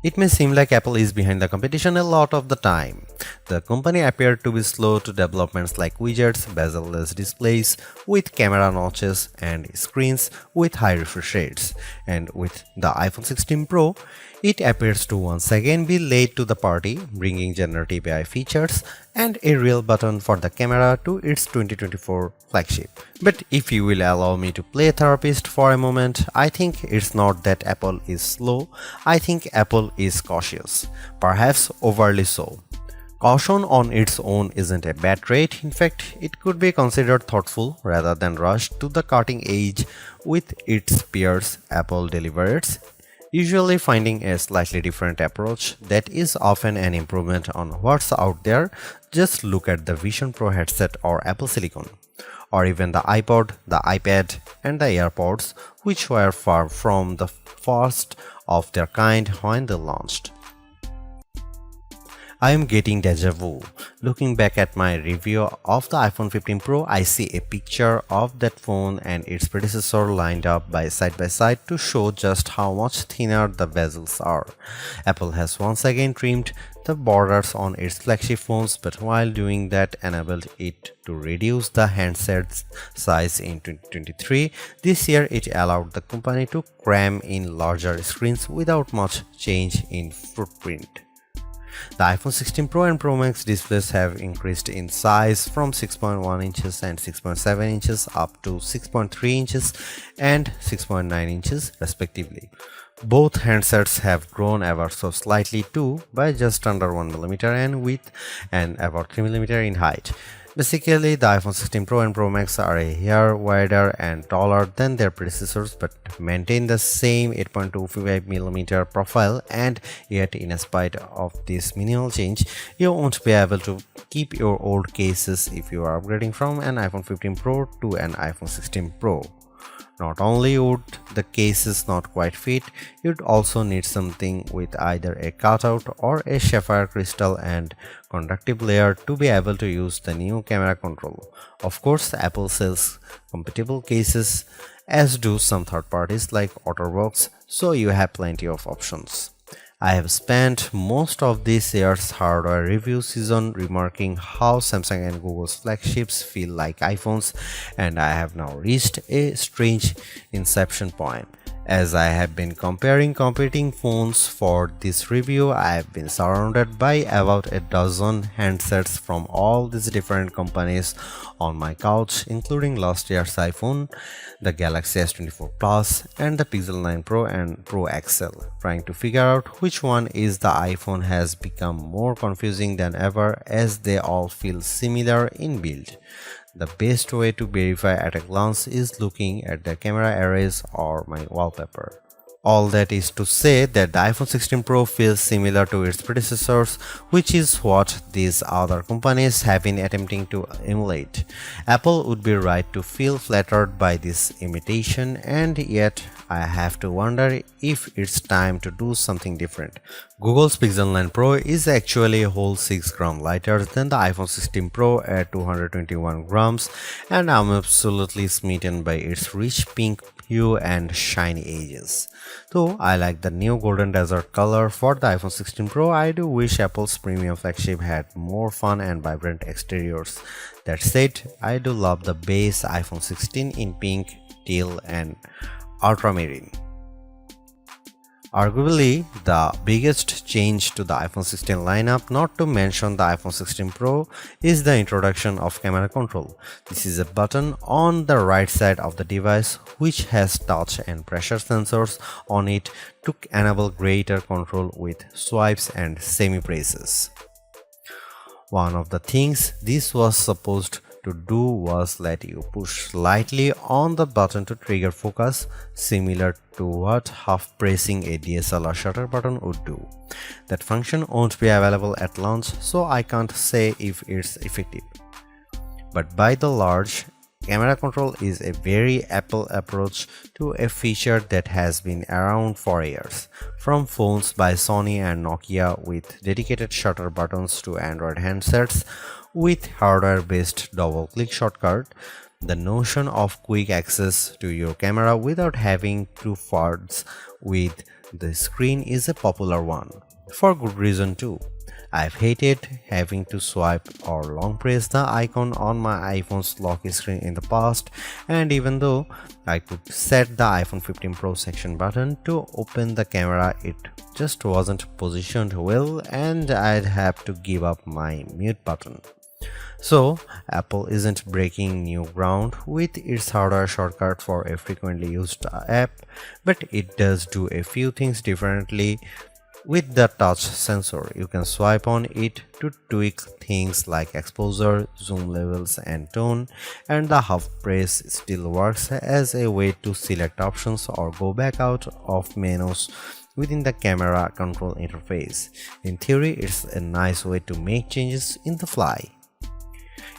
It may seem like Apple is behind the competition a lot of the time. The company appeared to be slow to developments like widgets, bezel-less displays with camera notches and screens with high refresh rates. And with the iPhone 16 Pro, it appears to once again be late to the party, bringing generative AI features and a real button for the camera to its 2024 flagship. But if you will allow me to play therapist for a moment, I think it's not that Apple is slow, I think Apple is cautious, perhaps overly so. Caution on its own isn't a bad trait, in fact, it could be considered thoughtful rather than rushed to the cutting edge with its peers. Apple delivers, usually finding a slightly different approach that is often an improvement on what's out there. Just look at the Vision Pro headset or Apple Silicon, or even the iPod, the iPad, and the AirPods, which were far from the first of their kind when they launched. I am getting deja vu. Looking back at my review of the iPhone 15 Pro, I see a picture of that phone and its predecessor lined up by side to show just how much thinner the bezels are. Apple has once again trimmed the borders on its flagship phones, but while doing that enabled it to reduce the handset's size in 2023. This year it allowed the company to cram in larger screens without much change in footprint. The iPhone 16 Pro and Pro Max displays have increased in size from 6.1 inches and 6.7 inches up to 6.3 inches and 6.9 inches respectively. Both handsets have grown ever so slightly too, by just under 1mm in width and about 3mm in height. Basically, the iPhone 16 Pro and Pro Max are a hair wider and taller than their predecessors but maintain the same 8.25mm profile, and yet in spite of this minimal change, you won't be able to keep your old cases if you are upgrading from an iPhone 15 Pro to an iPhone 16 Pro. Not only would the cases not quite fit, you'd also need something with either a cutout or a sapphire crystal and conductive layer to be able to use the new camera control. Of course, Apple sells compatible cases, as do some third parties like OtterBox, so you have plenty of options. I have spent most of this year's hardware review season remarking how Samsung and Google's flagships feel like iPhones, and I have now reached a strange inception point. As I have been comparing competing phones for this review, I have been surrounded by about a dozen handsets from all these different companies on my couch, including last year's iPhone, the Galaxy S24 Plus, and the Pixel 9 Pro and Pro XL. Trying to figure out which one is the iPhone has become more confusing than ever, as they all feel similar in build. The best way to verify at a glance is looking at the camera arrays or my wallpaper. All that is to say that the iPhone 16 Pro feels similar to its predecessors, which is what these other companies have been attempting to emulate. Apple would be right to feel flattered by this imitation, and yet I have to wonder if it's time to do something different. Google's Pixel 9 Pro is actually a whole 6 grams lighter than the iPhone 16 Pro at 221 grams, and I'm absolutely smitten by its rich pink hue and shiny edges. Though I like the new golden desert color for the iPhone 16 Pro, I do wish Apple's premium flagship had more fun and vibrant exteriors. That said, I do love the base iPhone 16 in pink, teal, and ultramarine. Arguably, the biggest change to the iPhone 16 lineup, not to mention the iPhone 16 Pro, is the introduction of camera control. This is a button on the right side of the device which has touch and pressure sensors on it to enable greater control with swipes and semi-presses. One of the things this was supposed to do was let you push slightly on the button to trigger focus, similar to what half pressing a DSLR shutter button would do. That function won't be available at launch, so I can't say if it's effective. But by the large, camera control is a very Apple approach to a feature that has been around for years. From phones by Sony and Nokia with dedicated shutter buttons to Android handsets with hardware-based double-click shortcut, the notion of quick access to your camera without having to fudge with The screen is a popular one, for good reason too. I've hated having to swipe or long press the icon on my iPhone's lock screen in the past, and even though I could set the iPhone 15 Pro section button to open the camera, it just wasn't positioned well and I'd have to give up my mute button. So, Apple isn't breaking new ground with its hardware shortcut for a frequently used app, but it does do a few things differently. With the touch sensor, you can swipe on it to tweak things like exposure, zoom levels, and tone, and the half press still works as a way to select options or go back out of menus within the camera control interface. In theory, it's a nice way to make changes in the fly.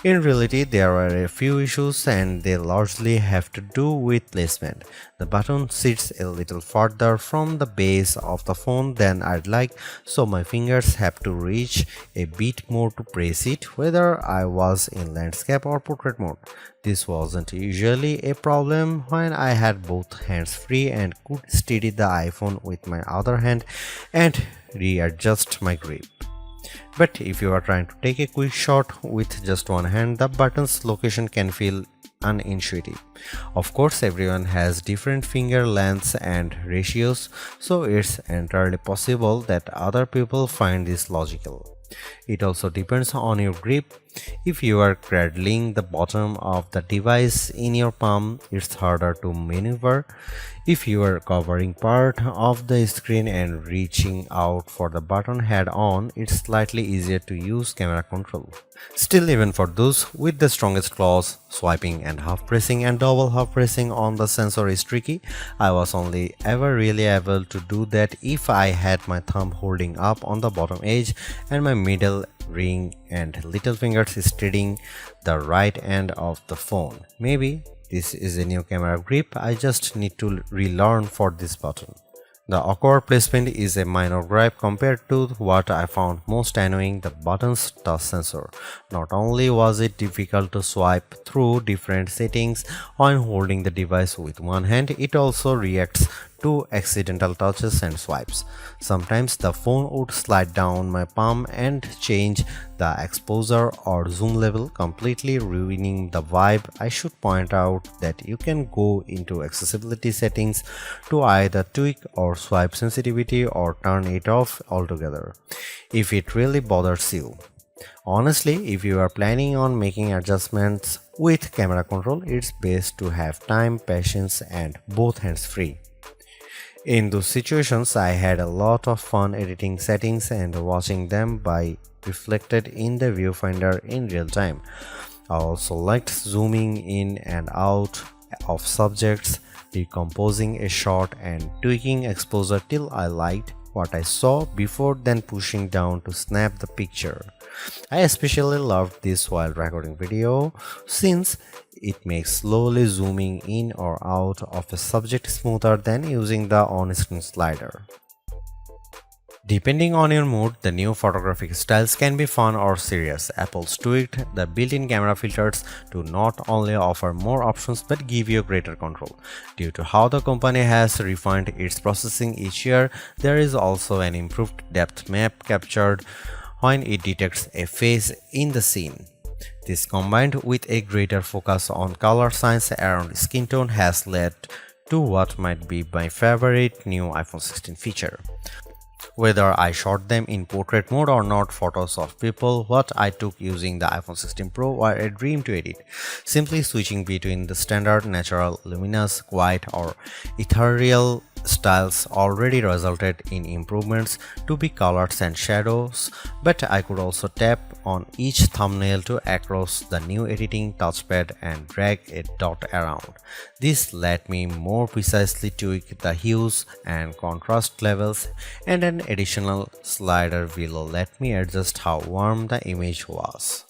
In reality, there are a few issues and they largely have to do with placement. The button sits a little farther from the base of the phone than I'd like, so my fingers have to reach a bit more to press it, whether I was in landscape or portrait mode. This wasn't usually a problem when I had both hands free and could steady the iPhone with my other hand and readjust my grip. But if you are trying to take a quick shot with just one hand, the button's location can feel unintuitive. Of course, everyone has different finger lengths and ratios, so it's entirely possible that other people find this logical. It also depends on your grip. If you are cradling the bottom of the device in your palm, it's harder to maneuver. If you are covering part of the screen and reaching out for the button head on, it's slightly easier to use camera control. Still, even for those with the strongest claws, swiping and half pressing and double half pressing on the sensor is tricky. I was only ever really able to do that if I had my thumb holding up on the bottom edge and my middle ring and little fingers steadying the right end of the phone. Maybe this is a new camera grip I just need to relearn for this button. The awkward placement is a minor gripe compared to what I found most annoying, the button's touch sensor. Not only was it difficult to swipe through different settings when holding the device with one hand, it also reacts to accidental touches and swipes. Sometimes the phone would slide down my palm and change the exposure or zoom level, completely ruining the vibe. I should point out that you can go into accessibility settings to either tweak or swipe sensitivity or turn it off altogether if it really bothers you. Honestly, if you are planning on making adjustments with camera control, it's best to have time, patience, and both hands free. In those situations, I had a lot of fun editing settings and watching them by reflected in the viewfinder in real time. I also liked zooming in and out of subjects, decomposing a shot, and tweaking exposure till I liked what I saw before then pushing down to snap the picture. I especially loved this while recording video since it makes slowly zooming in or out of a subject smoother than using the on-screen slider. Depending on your mood, the new photographic styles can be fun or serious. Apple's tweaked the built-in camera filters to not only offer more options but give you greater control. Due to how the company has refined its processing each year, there is also an improved depth map captured when it detects a face in the scene. This, combined with a greater focus on color science around skin tone, has led to what might be my favorite new iPhone 16 feature. Whether I shot them in portrait mode or not, photos of people what I took using the iPhone 16 Pro were a dream to edit. Simply switching between the standard, natural, luminous, quiet, or ethereal styles already resulted in improvements to be colors and shadows, but I could also tap on each thumbnail to across the new editing touchpad and drag a dot around. This let me more precisely tweak the hues and contrast levels, and an additional slider below let me adjust how warm the image was.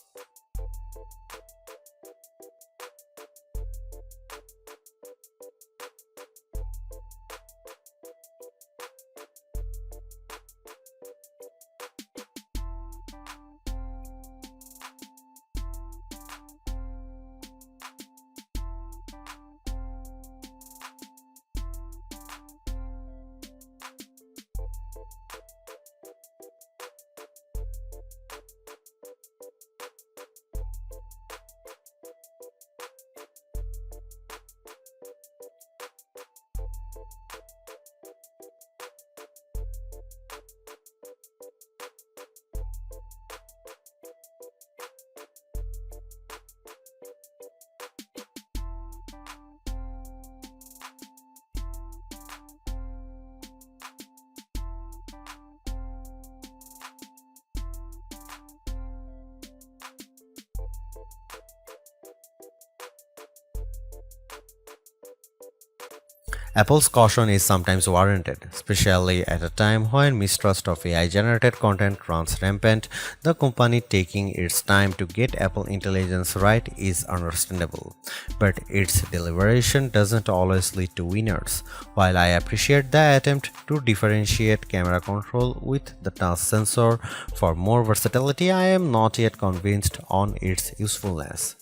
Apple's caution is sometimes warranted, especially at a time when mistrust of AI-generated content runs rampant. The company taking its time to get Apple Intelligence right is understandable, but its deliberation doesn't always lead to winners. While I appreciate the attempt to differentiate camera control with the touch sensor for more versatility, I am not yet convinced on its usefulness.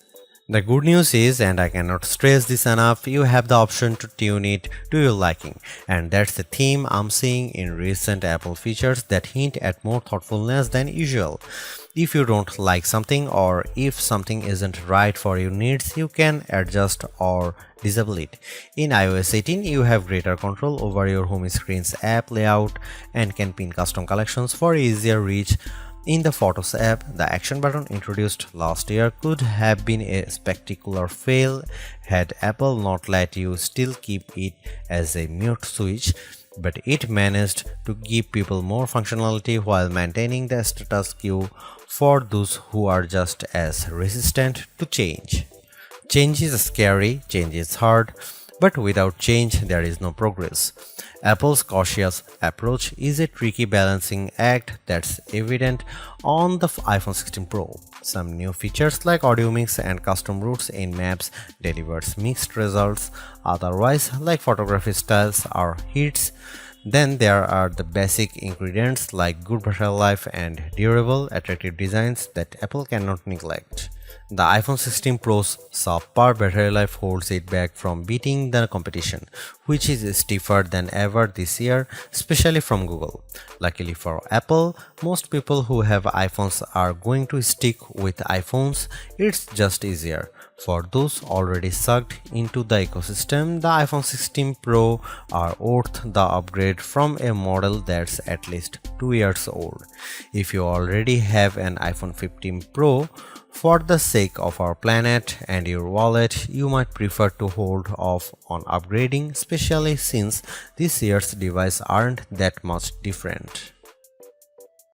The good news is, and I cannot stress this enough, you have the option to tune it to your liking, and that's the theme I'm seeing in recent Apple features that hint at more thoughtfulness than usual. If you don't like something or if something isn't right for your needs, you can adjust or disable it. In iOS 18, you have greater control over your home screen's app layout and can pin custom collections for easier reach. In the Photos app, the action button introduced last year could have been a spectacular fail had Apple not let you still keep it as a mute switch, but it managed to give people more functionality while maintaining the status quo for those who are just as resistant to change. Change is scary, change is hard, but without change, there is no progress. Apple's cautious approach is a tricky balancing act that's evident on the iPhone 16 Pro. Some new features like audio mix and custom routes in maps delivers mixed results, otherwise like photography styles are hits. Then there are the basic ingredients like good battery life and durable, attractive designs that Apple cannot neglect. The iPhone 16 Pro's subpar battery life holds it back from beating the competition, which is stiffer than ever this year, especially from Google. Luckily for Apple, most people who have iPhones are going to stick with iPhones. It's just easier. For those already sucked into the ecosystem, the iPhone 16 Pro are worth the upgrade from a model that's at least 2 years old. If you already have an iPhone 15 Pro, for the sake of our planet and your wallet, you might prefer to hold off on upgrading, especially since this year's devices aren't that much different.